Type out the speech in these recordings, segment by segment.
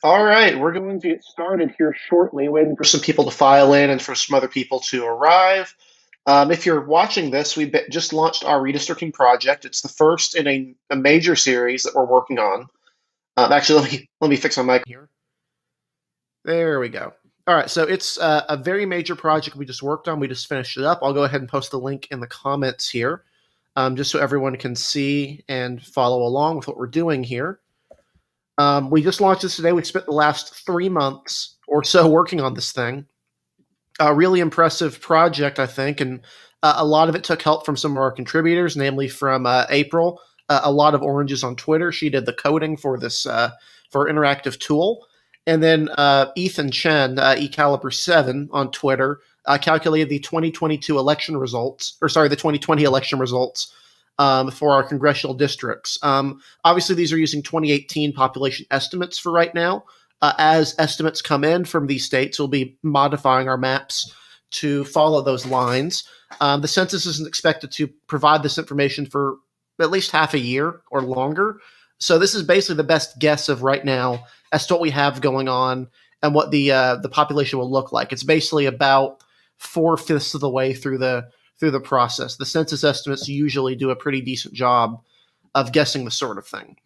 All right, we're going to get started here shortly, waiting for some people to file in and for some other people to arrive. If you're watching this, we just launched our redistricting project. It's the first in a major series that we're working on. Actually, let me fix my mic here. There we go. All right, so it's a very major project we just worked on. We just finished it up. I'll go ahead and post the link in the comments here, just so everyone can see and follow along with what we're doing here. We just launched this today. We spent the last 3 months or so working on this thing. A really impressive project, I think, and a lot of it took help from some of our contributors, namely from April. A lot of oranges on Twitter. She did the coding for this for interactive tool, and then Ethan Chen, eCaliber7 on Twitter, calculated the 2022 election results, or sorry, the 2020 election results for our congressional districts. Obviously, these are using 2018 population estimates for right now. As estimates come in from these states, we'll be modifying our maps to follow those lines. The census isn't expected to provide this information for at least half a year or longer. So this is basically the best guess of right now as to what we have going on and what the population will look like. It's basically about 4/5 of the way through the process. The census estimates usually do a pretty decent job of guessing the sort of thing.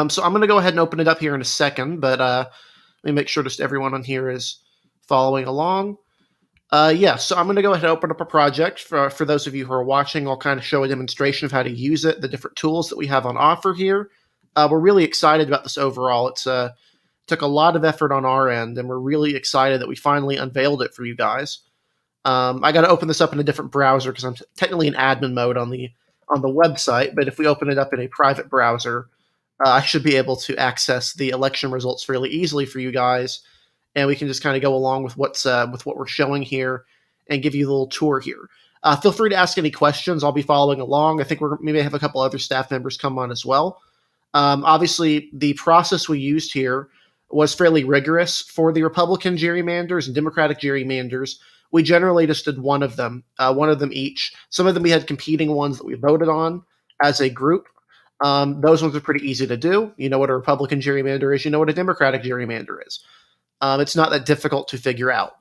So I'm going to go ahead and open it up here in a second, but let me make sure just everyone on here is following along. So I'm going to go ahead and open up a project. For those of you who are watching, I'll kind of show a demonstration of how to use it, the different tools that we have on offer here. We're really excited about this overall. It's took a lot of effort on our end, and we're really excited that we finally unveiled it for you guys. I got to open this up in a different browser because I'm technically in admin mode on the website, but if we open it up in a private browser, I should be able to access the election results fairly easily for you guys, and we can just kind of go along with with what we're showing here and give you a little tour here. Feel free to ask any questions. I'll be following along. I think we may have a couple other staff members come on as well. Obviously, the process we used here was fairly rigorous for the Republican gerrymanders and Democratic gerrymanders. We generally just did one of them each. Some of them we had competing ones that we voted on as a group. Those ones are pretty easy to do. You know what a Republican gerrymander is. You know what a Democratic gerrymander is. It's not that difficult to figure out.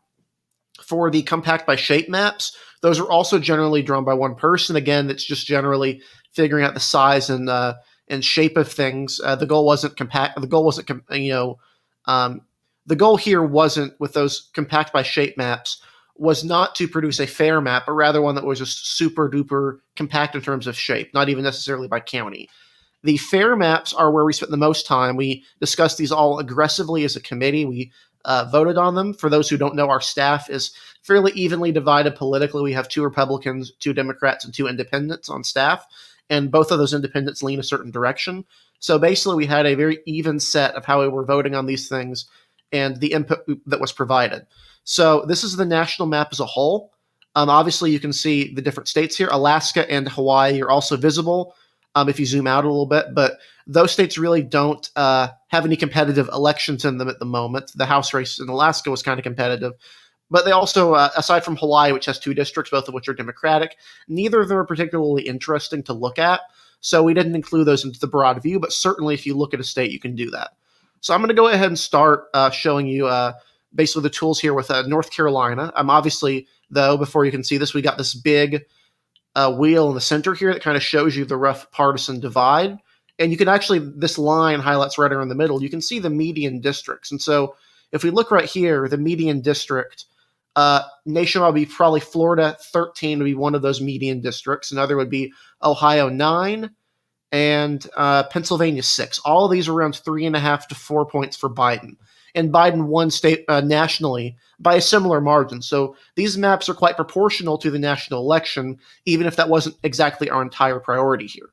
For the compact by shape maps, those are also generally drawn by one person. Again, it's just generally figuring out the size and shape of things. The goal wasn't compact. The goal wasn't the goal here wasn't with those compact by shape maps was not to produce a fair map, but rather one that was just super duper compact in terms of shape, not even necessarily by county. The fair maps are where we spent the most time. We discussed these all aggressively as a committee. We voted on them. For those who don't know, our staff is fairly evenly divided politically. We have 2 Republicans, 2 Democrats, and 2 independents on staff, and both of those independents lean a certain direction. So basically, we had a very even set of how we were voting on these things and the input that was provided. So this is the national map as a whole. Obviously, you can see the different states here. Alaska and Hawaii are also visible if you zoom out a little bit, but those states really don't have any competitive elections in them at the moment. The House race in Alaska was kind of competitive, but they also, aside from Hawaii, which has 2 districts, both of which are Democratic, neither of them are particularly interesting to look at. So we didn't include those into the broad view, but certainly if you look at a state, you can do that. So I'm going to go ahead and start showing you basically the tools here with North Carolina. Obviously, though, before you can see this, we got this big wheel in the center here that kind of shows you the rough partisan divide. And you can actually, this line highlights right around the middle, you can see the median districts. And so if we look right here, the median district, nationwide would be probably Florida 13 would be one of those median districts. Another would be Ohio 9 and Pennsylvania 6. All of these are around 3.5 to 4 points for Biden. And Biden won state nationally by a similar margin. So these maps are quite proportional to the national election, even if that wasn't exactly our entire priority here.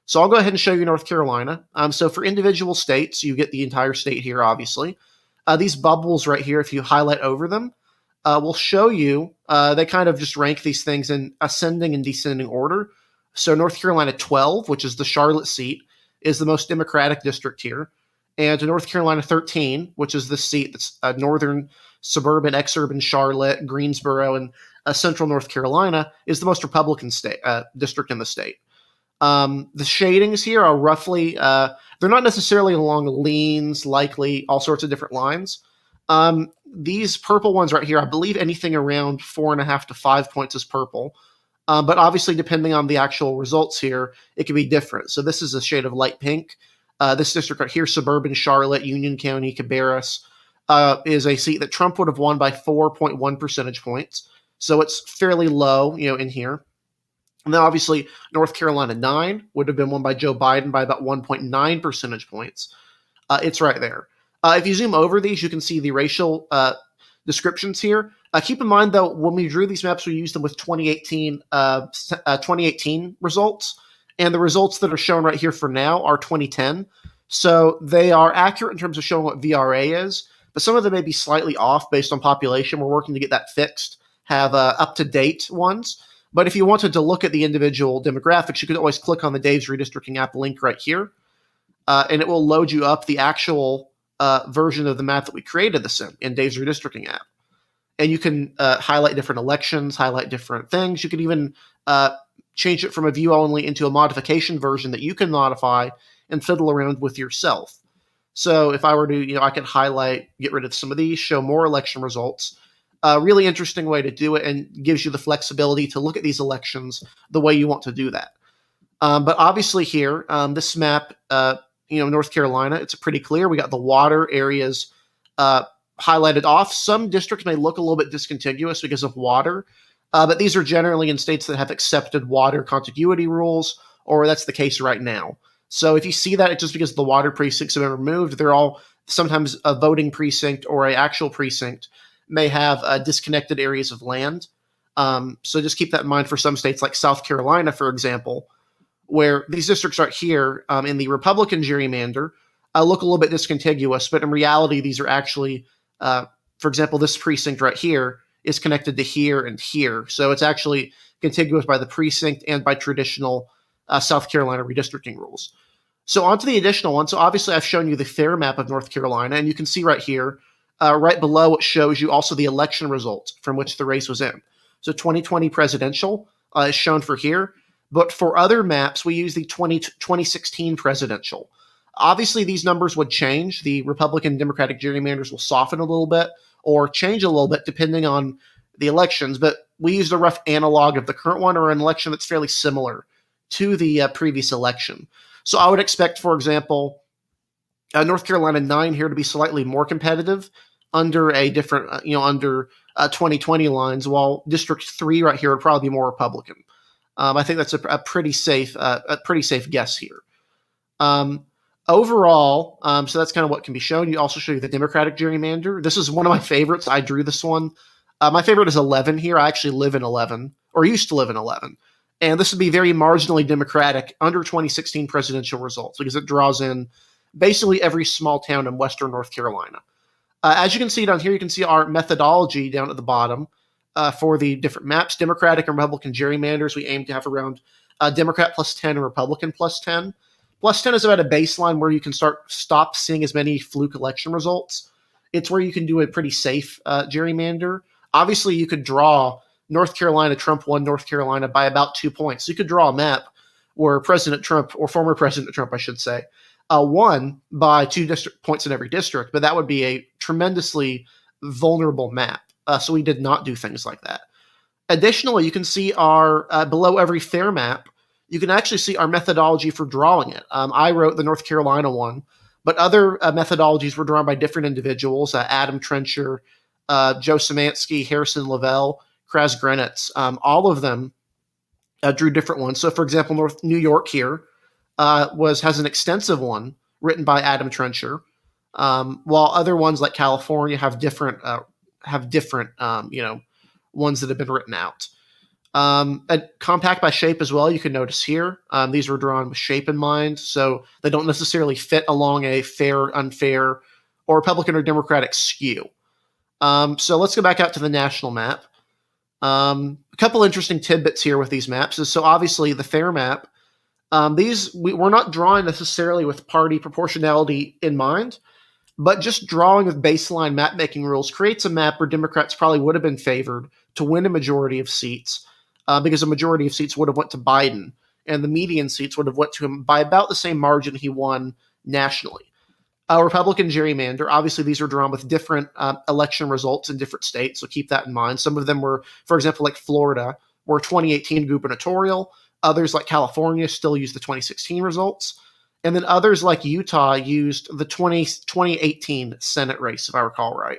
So I'll go ahead and show you North Carolina. So for individual states, you get the entire state here, obviously. These bubbles right here, if you highlight over them, will show you, they kind of just rank these things in ascending and descending order. So North Carolina 12, which is the Charlotte seat, is the most Democratic district here. And North Carolina 13, which is the seat that's northern, suburban, exurban Charlotte, Greensboro, and central North Carolina, is the most Republican state district in the state. The shadings here are roughly, they're not necessarily along leans, likely, all sorts of different lines. These purple ones right here, I believe anything around 4.5 to 5 points is purple. But obviously, depending on the actual results here, it can be different. So this is a shade of light pink. This district right here, suburban Charlotte, Union County, Cabarrus, is a seat that Trump would have won by 4.1 percentage points. So it's fairly low, in here. And then obviously, North Carolina 9 would have been won by Joe Biden by about 1.9 percentage points. It's right there. If you zoom over these, you can see the racial descriptions here. Keep in mind, though, when we drew these maps, we used them with 2018 results. And the results that are shown right here for now are 2010. So they are accurate in terms of showing what VRA is, but some of them may be slightly off based on population. We're working to get that fixed, have up-to-date ones. But if you wanted to look at the individual demographics, you could always click on the Dave's Redistricting app link right here, and it will load you up the actual version of the map that we created this in Dave's Redistricting app. And you can highlight different elections, highlight different things. You can even change it from a view only into a modification version that you can modify and fiddle around with yourself. So if I were to, I could highlight, get rid of some of these, show more election results. A really interesting way to do it, and gives you the flexibility to look at these elections the way you want to do that. But obviously here, this map, North Carolina, it's pretty clear. We got the water areas highlighted off. Some districts may look a little bit discontiguous because of water, but these are generally in states that have accepted water contiguity rules, or that's the case right now. So if you see that, it's just because the water precincts have been removed. They're all sometimes a voting precinct or an actual precinct may have disconnected areas of land. So just keep that in mind for some states like South Carolina, for example, where these districts right here in the Republican gerrymander look a little bit discontiguous, but in reality, these are actually, for example, this precinct right here is connected to here and here. So it's actually contiguous by the precinct and by traditional South Carolina redistricting rules. So on to the additional one. So obviously I've shown you the fair map of North Carolina, and you can see right here, right below it shows you also the election result from which the race was in. So 2020 presidential is shown for here, but for other maps, we use the 2016 presidential. Obviously, these numbers would change. The Republican Democratic gerrymanders will soften a little bit or change a little bit depending on the elections, but we used a rough analog of the current one or an election that's fairly similar to the previous election. So I would expect, for example, North Carolina 9 here to be slightly more competitive under a different, under 2020 lines, while District 3 right here would probably be more Republican. I think that's a pretty safe guess here. Overall, so that's kind of what can be shown. You also show you the Democratic gerrymander. This is one of my favorites. I drew this one. My favorite is 11 here. I actually live in 11, or used to live in 11. And this would be very marginally Democratic under 2016 presidential results because it draws in basically every small town in western North Carolina. As you can see down here, you can see our methodology down at the bottom for the different maps. Democratic and Republican gerrymanders, we aim to have around Democrat plus 10 and Republican plus 10. Plus 10 is about a baseline where you can stop seeing as many fluke election results. It's where you can do a pretty safe gerrymander. Obviously, you could draw North Carolina, Trump won North Carolina by about 2 points. So you could draw a map where President Trump, or former President Trump, I should say, won by 2 points in every district, but that would be a tremendously vulnerable map. So we did not do things like that. Additionally, you can see our, below every fair map, you can actually see our methodology for drawing it. I wrote the North Carolina one, but other methodologies were drawn by different individuals, Adam Trencher, Joe Szymanski, Harrison Lavelle, Kraz Grenitz. All of them drew different ones. So, for example, New York here has an extensive one written by Adam Trencher, while other ones like California have different ones that have been written out. Compact by shape as well, you can notice here. These were drawn with shape in mind, so they don't necessarily fit along a fair, unfair, or Republican or Democratic skew. So let's go back out to the national map. A couple interesting tidbits here with these maps is, so obviously the fair map, we're not drawing necessarily with party proportionality in mind, but just drawing with baseline map making rules creates a map where Democrats probably would have been favored to win a majority of seats, because a majority of seats would have went to Biden and the median seats would have went to him by about the same margin he won nationally. A Republican gerrymander, obviously these are drawn with different election results in different states, so keep that in mind. Some of them were, for example, like Florida, were 2018 gubernatorial. Others, like California, still use the 2016 results. And then others, like Utah, used the 2018 Senate race, if I recall right,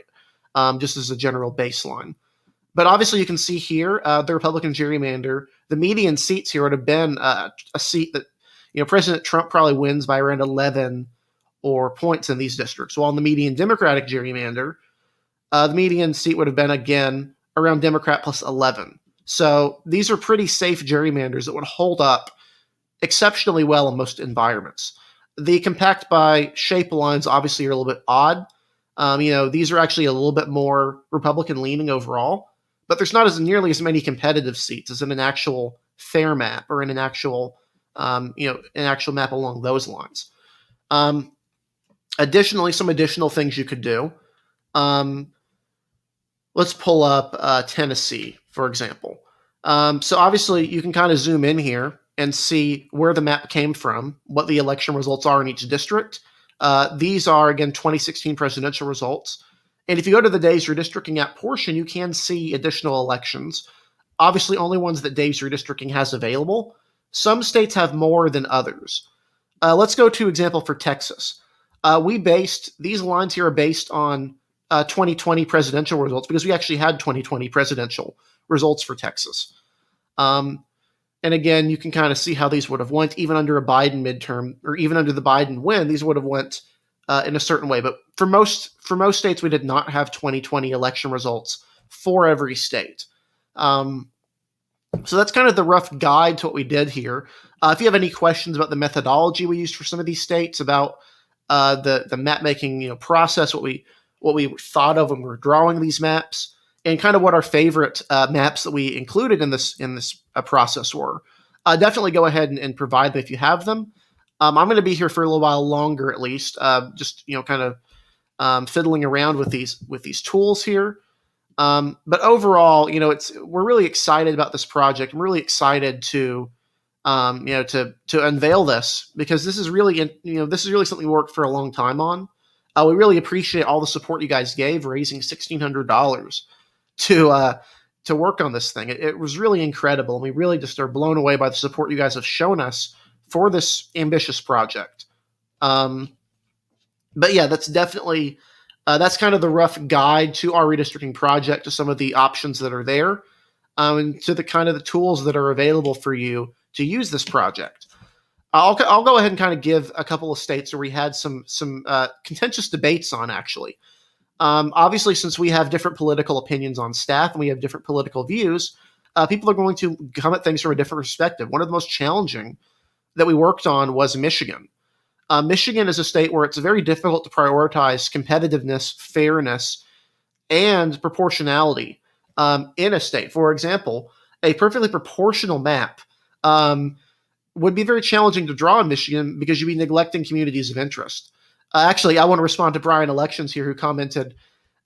just as a general baseline. But obviously, you can see here the Republican gerrymander. The median seats here would have been a seat that President Trump probably wins by around 11 or points in these districts. While in the median Democratic gerrymander, the median seat would have been again around Democrat plus 11. So these are pretty safe gerrymanders that would hold up exceptionally well in most environments. The compact by shape lines obviously are a little bit odd. These are actually a little bit more Republican leaning overall, but there's not nearly as many competitive seats as in an actual fair map or in an actual, an actual map along those lines. Additionally, some additional things you could do. Let's pull up Tennessee, for example. So obviously, you can kind of zoom in here and see where the map came from, what the election results are in each district. These are, again, 2016 presidential results. And if you go to the Dave's Redistricting app portion, you can see additional elections. Obviously, only ones that Dave's Redistricting has available. Some states have more than others. Let's go to example for Texas. These lines here are based on 2020 presidential results because we actually had 2020 presidential results for Texas. And again, you can kind of see how these would have went even under a Biden midterm or even under the Biden win. These would have went in a certain way. But for most states, we did not have 2020 election results for every state. So that's kind of the rough guide to what we did here. If you have any questions about the methodology we used for some of these states, about the map making process, what we thought of when we were drawing these maps, and kind of what our favorite maps that we included in this process were, definitely go ahead and provide them if you have them. I'm going to be here for a little while longer, at least, just kind of fiddling around with these tools here. But overall, we're really excited about this project. I'm really excited to unveil this because this is really something we worked for a long time on. We really appreciate all the support you guys gave, raising $1,600 to work on this thing. It was really incredible, and we really just are blown away by the support you guys have shown us for this ambitious project. But yeah, that's definitely that's kind of the rough guide to our redistricting project, to some of the options that are there, and to the kind of the tools that are available for you to use this project. I'll go ahead and kind of give a couple of states where we had some contentious debates on, actually. Obviously, since we have different political opinions on staff and we have different political views, people are going to come at things from a different perspective. One of the most challenging that we worked on was Michigan. Michigan is a state where it's very difficult to prioritize competitiveness, fairness, and proportionality in a state. For example, a perfectly proportional map would be very challenging to draw in Michigan because you'd be neglecting communities of interest. Actually, I want to respond to Brian Elections here, who commented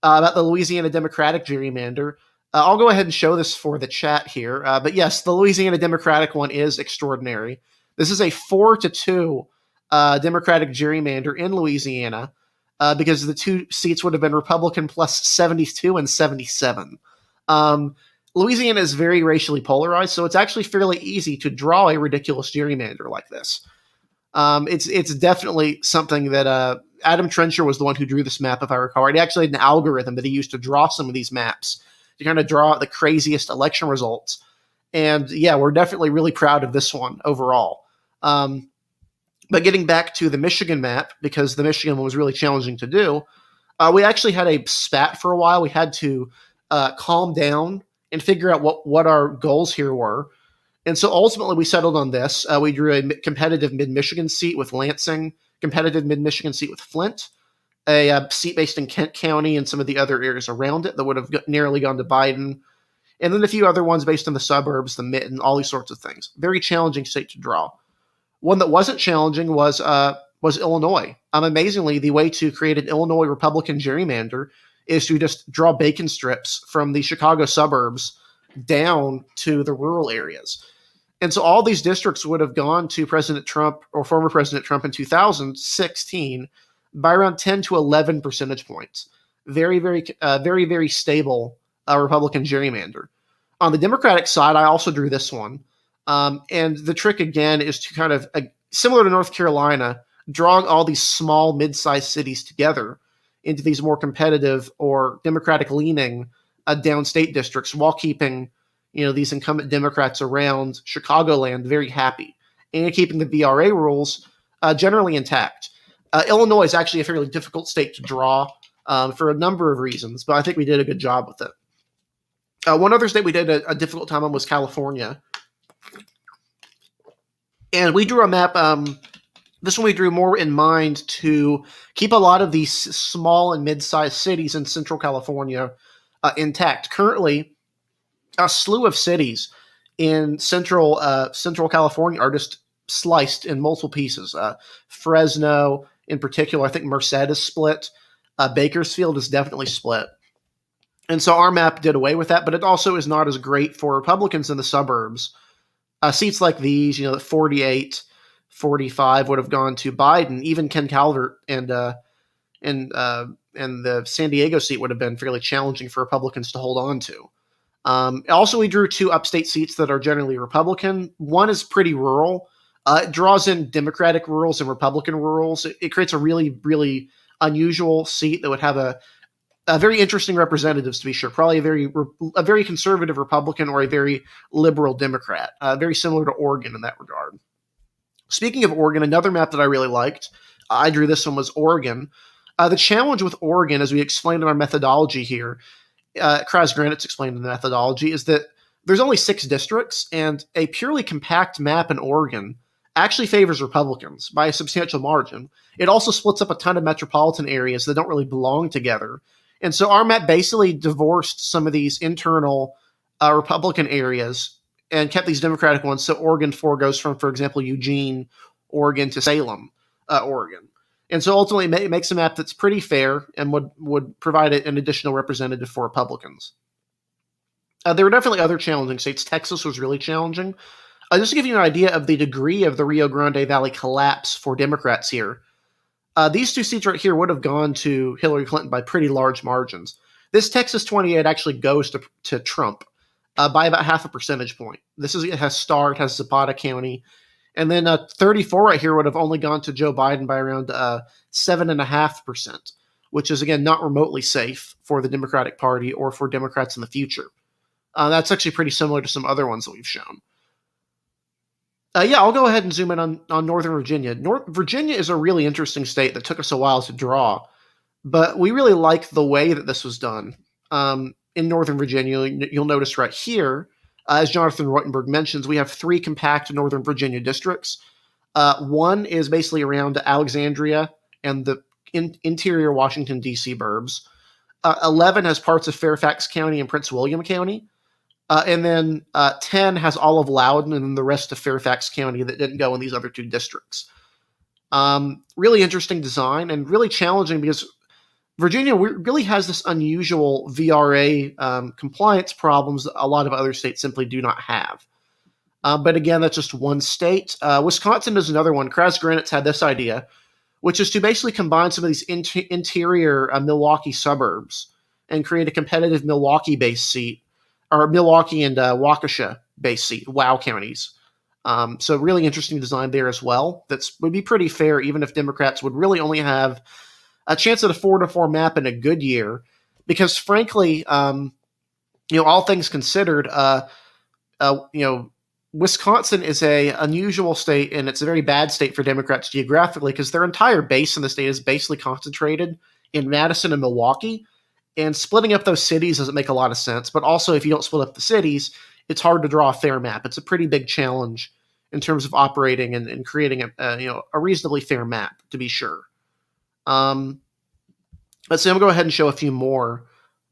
about the Louisiana Democratic gerrymander. I'll go ahead and show this for the chat here. But yes, the Louisiana Democratic one is extraordinary. This is a 4-2 Democratic gerrymander in Louisiana because the two seats would have been Republican plus 72 and 77. Louisiana is very racially polarized, so it's actually fairly easy to draw a ridiculous gerrymander like this. It's definitely something that Adam Trencher was the one who drew this map, if I recall. He actually had an algorithm that he used to draw some of these maps to kind of draw out the craziest election results. And yeah, we're definitely really proud of this one overall. But getting back to the Michigan map, because the Michigan one was really challenging to do, we actually had a spat for a while. We had to calm down and figure out what our goals here were. And so ultimately we settled on this. We drew a competitive mid-Michigan seat with Lansing, competitive mid-Michigan seat with Flint, a seat based in Kent County and some of the other areas around it that would have narrowly gone to Biden, and then a few other ones based on the suburbs, the mitten, all these sorts of things. Very challenging state to draw. One that wasn't challenging was Illinois. Amazingly, the way to create an Illinois Republican gerrymander is to just draw bacon strips from the Chicago suburbs down to the rural areas. And so all these districts would have gone to President Trump or former President Trump in 2016 by around 10 to 11 percentage points. Very stable Republican gerrymander. On the Democratic side, I also drew this one. And the trick, again, is to kind of, similar to North Carolina, drawing all these small, mid-sized cities together into these more competitive or Democratic-leaning downstate districts while keeping these incumbent Democrats around Chicagoland very happy and keeping the VRA rules generally intact. Illinois is actually a fairly difficult state to draw for a number of reasons, but I think we did a good job with it. One other state we did a difficult time on was California. And we drew a map. This one we drew more in mind to keep a lot of these small and mid-sized cities in Central California intact. Currently, a slew of cities in Central California are just sliced in multiple pieces. Fresno, in particular, I think Merced is split. Bakersfield is definitely split. And so our map did away with that, but it also is not as great for Republicans in the suburbs. Seats like these, 48, 45 would have gone to Biden. Even Ken Calvert and the San Diego seat would have been fairly challenging for Republicans to hold on to. Also, we drew two upstate seats that are generally Republican. One is pretty rural. It draws in Democratic rurals and Republican rurals. It creates a really, really unusual seat that would have a very interesting representatives, to be sure. Probably a very conservative Republican or a very liberal Democrat. Very similar to Oregon in that regard. Speaking of Oregon, another map that I really liked, I drew this one, was Oregon. The challenge with Oregon, as we explained in our methodology here, Kraz Granite's explained in the methodology, is that there's only 6 districts, and a purely compact map in Oregon actually favors Republicans by a substantial margin. It also splits up a ton of metropolitan areas that don't really belong together. And so our map basically divorced some of these internal Republican areas and kept these Democratic ones. So Oregon 4 goes from, for example, Eugene, Oregon to Salem, Oregon. And so ultimately it makes a map that's pretty fair and would provide an additional representative for Republicans. There were definitely other challenging states. Texas was really challenging. Just to give you an idea of the degree of the Rio Grande Valley collapse for Democrats here, these 2 seats right here would have gone to Hillary Clinton by pretty large margins. This Texas 28 actually goes to Trump by about half a percentage point. It has Starr, it has Zapata County. And then 34 right here would have only gone to Joe Biden by around 7.5%, which is, again, not remotely safe for the Democratic Party or for Democrats in the future. That's actually pretty similar to some other ones that we've shown. I'll go ahead and zoom in on Northern Virginia. Virginia is a really interesting state that took us a while to draw, but we really like the way that this was done. In Northern Virginia, you'll notice right here, as Jonathan Reutenberg mentions, we have 3 compact Northern Virginia districts. One is basically around Alexandria and the interior Washington, D.C. burbs. 11 has parts of Fairfax County and Prince William County. And then 10 has all of Loudoun and then the rest of Fairfax County that didn't go in these other 2 districts. Really interesting design and really challenging because Virginia really has this unusual VRA compliance problems that a lot of other states simply do not have. But again, that's just one state. Wisconsin is another one. Kraz Granite's had this idea, which is to basically combine some of these interior Milwaukee suburbs and create a competitive Milwaukee-based seat, or Milwaukee and Waukesha-based seat, WOW counties. So really interesting design there as well. That would be pretty fair, even if Democrats would really only have a chance at a 4-4 map in a good year, because frankly, all things considered, Wisconsin is a unusual state, and it's a very bad state for Democrats geographically because their entire base in the state is basically concentrated in Madison and Milwaukee, and splitting up those cities doesn't make a lot of sense. But also, if you don't split up the cities, it's hard to draw a fair map. It's a pretty big challenge in terms of operating and creating a reasonably fair map, to be sure. Let's see, I'm going to go ahead and show a few more.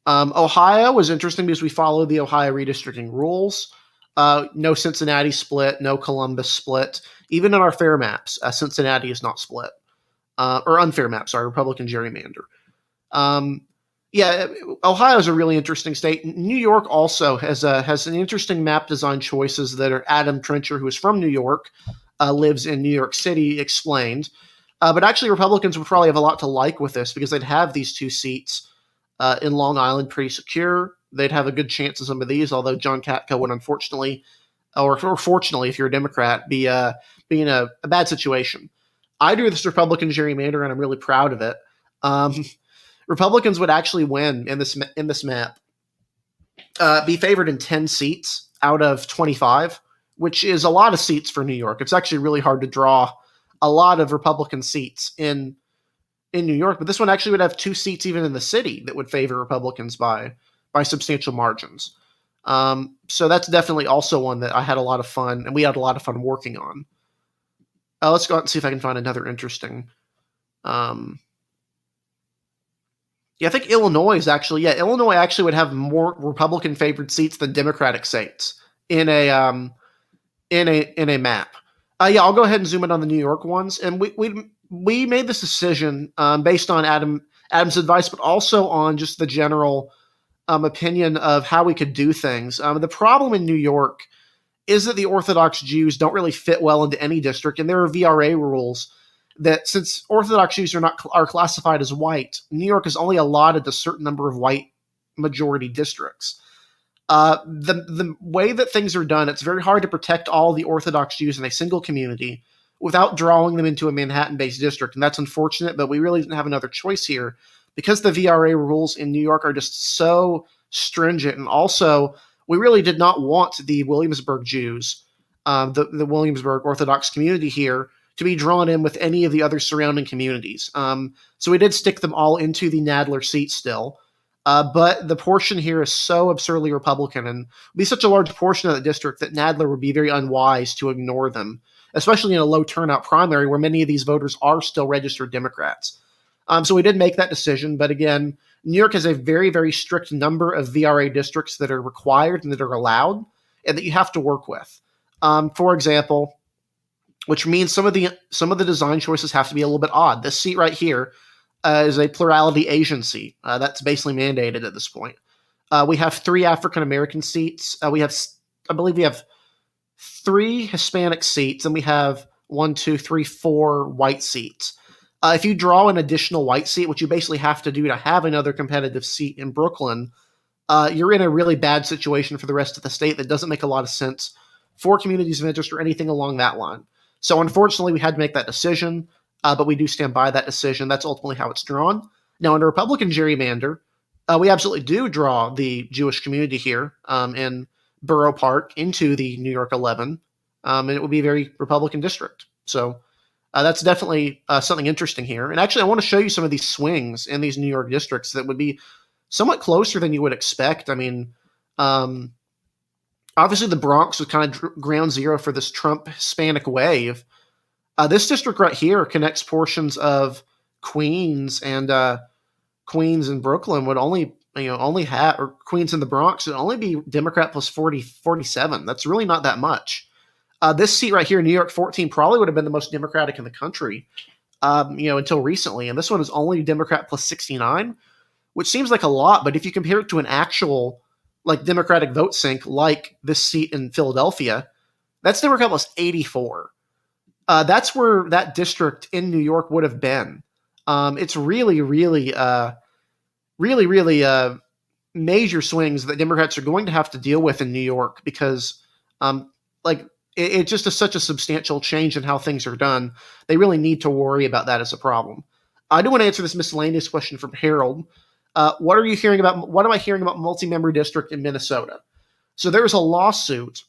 Ohio was interesting because we followed the Ohio redistricting rules. No Cincinnati split, no Columbus split. Even in our fair maps, Cincinnati is not split. Or unfair maps, sorry, Republican gerrymander. Yeah, Ohio is a really interesting state. New York also has an interesting map design choices that are Adam Trencher, who is from New York, lives in New York City, explained. But actually, Republicans would probably have a lot to like with this because they'd have these two seats in Long Island pretty secure. They'd have a good chance of some of these, although John Katko would unfortunately, or fortunately, if you're a Democrat, be in a bad situation. I do this Republican gerrymander, and I'm really proud of it. Um, Republicans would actually win in this map, be favored in 10 seats out of 25, which is a lot of seats for New York. It's actually really hard to draw a lot of Republican seats in New York, but this one actually would have two seats even in the city that would favor Republicans by substantial margins. So that's definitely also one that I had a lot of fun, and we had a lot of fun working on. Let's go out and see if I can find another interesting. Yeah, I think Illinois actually would have more Republican favored seats than Democratic states in a map. Yeah, I'll go ahead and zoom in on the New York ones, and we made this decision based on Adam's advice, but also on just the general opinion of how we could do things. The problem in New York is that the Orthodox Jews don't really fit well into any district, and there are VRA rules that since Orthodox Jews are classified as white, New York is only allotted a certain number of white majority districts. The way that things are done, it's very hard to protect all the Orthodox Jews in a single community without drawing them into a Manhattan-based district, and that's unfortunate, but we really didn't have another choice here because the VRA rules in New York are just so stringent, and also we really did not want the Williamsburg Jews, the Williamsburg Orthodox community here, to be drawn in with any of the other surrounding communities. So we did stick them all into the Nadler seat still. But the portion here is so absurdly Republican and would be such a large portion of the district that Nadler would be very unwise to ignore them, especially in a low turnout primary where many of these voters are still registered Democrats. So we did make that decision. But again, New York has a very, very strict number of VRA districts that are required and that are allowed and that you have to work with. For example, which means some of the design choices have to be a little bit odd. This seat right here is a plurality Asian seat. That's basically mandated at this point. We have 3 African American seats. I believe we have 3 Hispanic seats, and we have 4 white seats. If you draw an additional white seat, which you basically have to do to have another competitive seat in Brooklyn, you're in a really bad situation for the rest of the state that doesn't make a lot of sense for communities of interest or anything along that line. So unfortunately, we had to make that decision, but we do stand by that decision. That's ultimately how it's drawn. Now, in a Republican gerrymander, we absolutely do draw the Jewish community here in Borough Park into the New York 11, and it would be a very Republican district. So that's definitely something interesting here. And actually, I want to show you some of these swings in these New York districts that would be somewhat closer than you would expect. I mean, obviously, the Bronx was kind of ground zero for this Trump Hispanic wave. This district right here connects portions of Queens and Brooklyn would only have, or Queens and the Bronx would only be Democrat plus 47. That's really not that much. This seat right here, New York 14, probably would have been the most Democratic in the country, until recently. And this one is only Democrat plus 69, which seems like a lot. But if you compare it to an actual Democratic vote sync like this seat in Philadelphia, that's Democrat plus 84. That's where that district in New York would have been. It's really, really, major swings that Democrats are going to have to deal with in New York because, it just is such a substantial change in how things are done. They really need to worry about that as a problem. I do want to answer this miscellaneous question from Harold. What am I hearing about multi-member district in Minnesota? So there's a lawsuit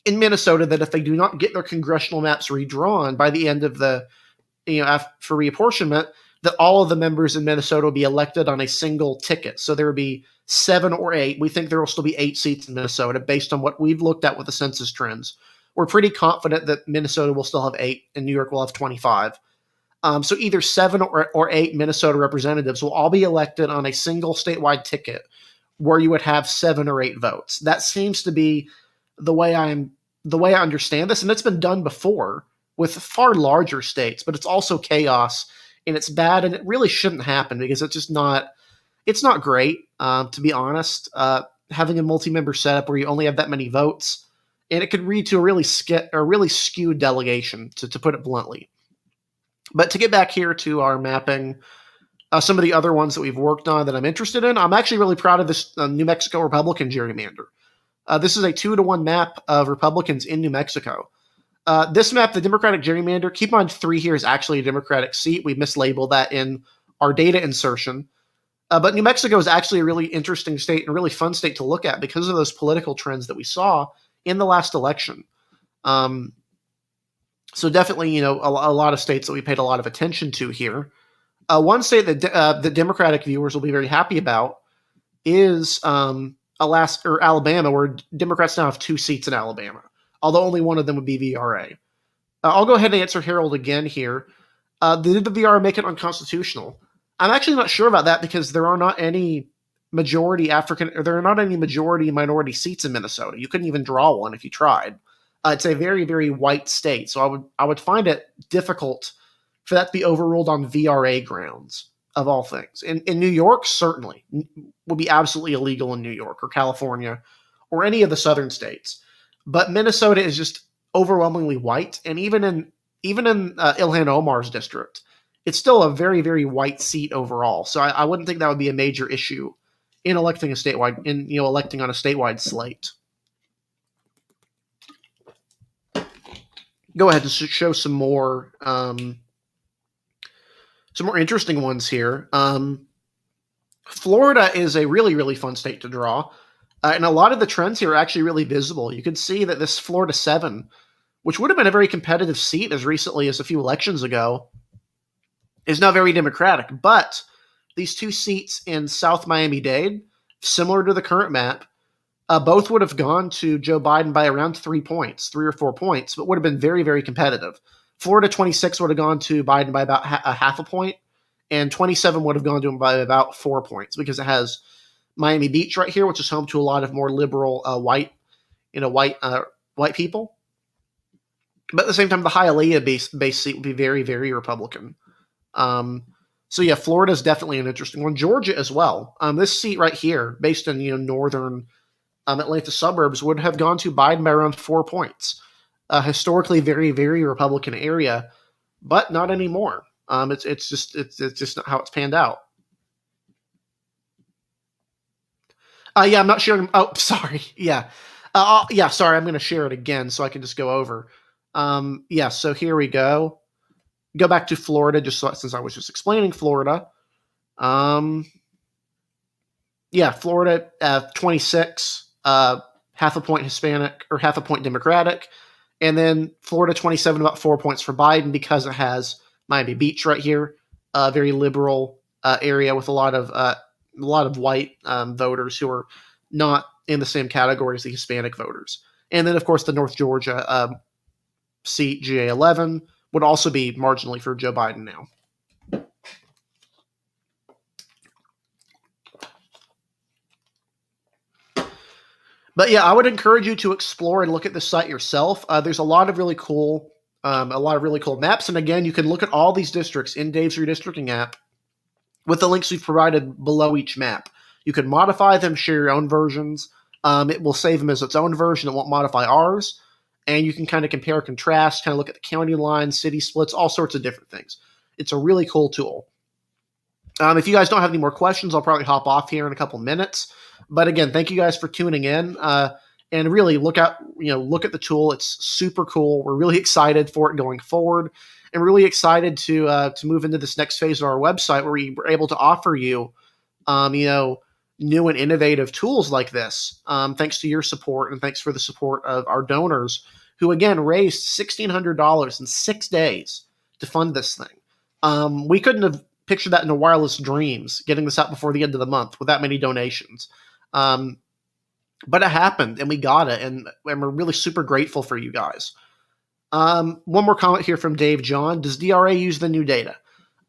in Minnesota that if they do not get their congressional maps redrawn by the end of for reapportionment, that all of the members in Minnesota will be elected on a single ticket. So there will be 7 or 8. We think there will still be 8 seats in Minnesota based on what we've looked at with the census trends. We're pretty confident that Minnesota will still have 8 and New York will have 25. So either 7 or 8 Minnesota representatives will all be elected on a single statewide ticket where you would have 7 or 8 votes. That seems to be the way I understand this, and it's been done before with far larger states, but it's also chaos and it's bad, and it really shouldn't happen because it's just not It's not great, to be honest. Having a multi-member setup where you only have that many votes, and it could lead to a really skewed delegation, to put it bluntly. But to get back here to our mapping, some of the other ones that we've worked on that I'm interested in, I'm actually really proud of this New Mexico Republican gerrymander. This is a 2-to-1 map of Republicans in New Mexico. This map, the Democratic gerrymander, keep in mind 3 here is actually a Democratic seat. We mislabeled that in our data insertion. But New Mexico is actually a really interesting state and a really fun state to look at because of those political trends that we saw in the last election. So definitely, a lot of states that we paid a lot of attention to here. One state that the Democratic viewers will be very happy about is Alabama, where Democrats now have 2 seats in Alabama, although only one of them would be VRA. I'll go ahead and answer Harold again here. Did the VRA make it unconstitutional? I'm actually not sure about that because there are not any majority minority seats in Minnesota. You couldn't even draw one if you tried. It's a very, very white state, so I would find it difficult for that to be overruled on VRA grounds, of all things. In New York, certainly would be absolutely illegal in New York or California or any of the southern states. But Minnesota is just overwhelmingly white, and even in Ilhan Omar's district, it's still a very, very white seat overall. So I wouldn't think that would be a major issue in electing on a statewide slate. Go ahead and show some more interesting ones here. Florida is a really, really fun state to draw. And a lot of the trends here are actually really visible. You can see that this Florida 7, which would have been a very competitive seat as recently as a few elections ago, is now very Democratic. But these 2 seats in South Miami-Dade, similar to the current map, both would have gone to Joe Biden by around 3 or 4 points, but would have been very, very competitive. Florida 26 would have gone to Biden by about a half a point, and 27 would have gone to him by about 4 points because it has Miami Beach right here, which is home to a lot of more liberal white people. But at the same time, the Hialeah base seat would be very, very Republican. So yeah, Florida is definitely an interesting one. Georgia as well. This seat right here, based in northern Atlanta suburbs, would have gone to Biden by around 4 points. Historically, very, very Republican area, but not anymore. It's just not how it's panned out. I'm not sharing. Oh, sorry. Yeah. Sorry. I'm going to share it again so I can just go over. So here we go. Go back to Florida, since I was just explaining Florida. Florida 26, half a point Hispanic or half a point Democratic, and then Florida 27, about 4 points for Biden because it has Miami Beach right here, a very liberal area with a lot of white voters who are not in the same category as the Hispanic voters. And then, of course, the North Georgia seat, GA11, would also be marginally for Joe Biden now. But yeah, I would encourage you to explore and look at the site yourself. There's a lot of really cool maps. And again, you can look at all these districts in Dave's Redistricting app with the links we've provided below each map. You can modify them, share your own versions. It will save them as its own version. It won't modify ours. And you can kind of compare, contrast, kind of look at the county lines, city splits, all sorts of different things. It's a really cool tool. If you guys don't have any more questions, I'll probably hop off here in a couple minutes. But again, thank you guys for tuning in. And really look at the tool. It's super cool. We're really excited for it going forward, and really excited to move into this next phase of our website where we were able to offer you, new and innovative tools like this. Thanks to your support, and thanks for the support of our donors, who again raised $1,600 in 6 days to fund this thing. We couldn't have pictured that in our wireless dreams, getting this out before the end of the month with that many donations. But it happened, and we got it, and we're really super grateful for you guys. One more comment here from Dave John. Does DRA use the new data?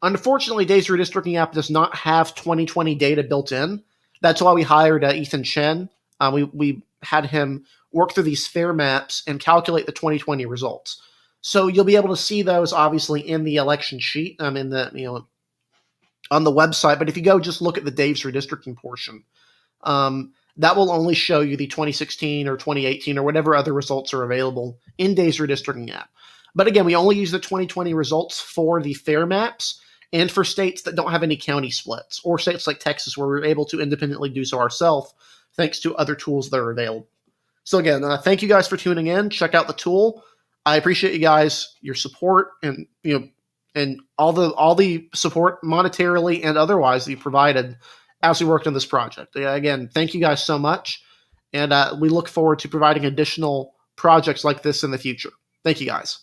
Unfortunately, Dave's Redistricting app does not have 2020 data built in. That's why we hired Ethan Chen. We had him work through these fair maps and calculate the 2020 results. So you'll be able to see those obviously in the election sheet, in the on the website. But if you go just look at the Dave's redistricting portion, that will only show you the 2016 or 2018 or whatever other results are available in Dave's redistricting app. But again, we only use the 2020 results for the fair maps and for states that don't have any county splits, or states like Texas where we're able to independently do so ourselves thanks to other tools that are available. So again, thank you guys for tuning in. Check out the tool. I appreciate you guys, your support, and and all the support monetarily and otherwise that you provided as we worked on this project. Again, thank you guys so much, and we look forward to providing additional projects like this in the future. Thank you guys.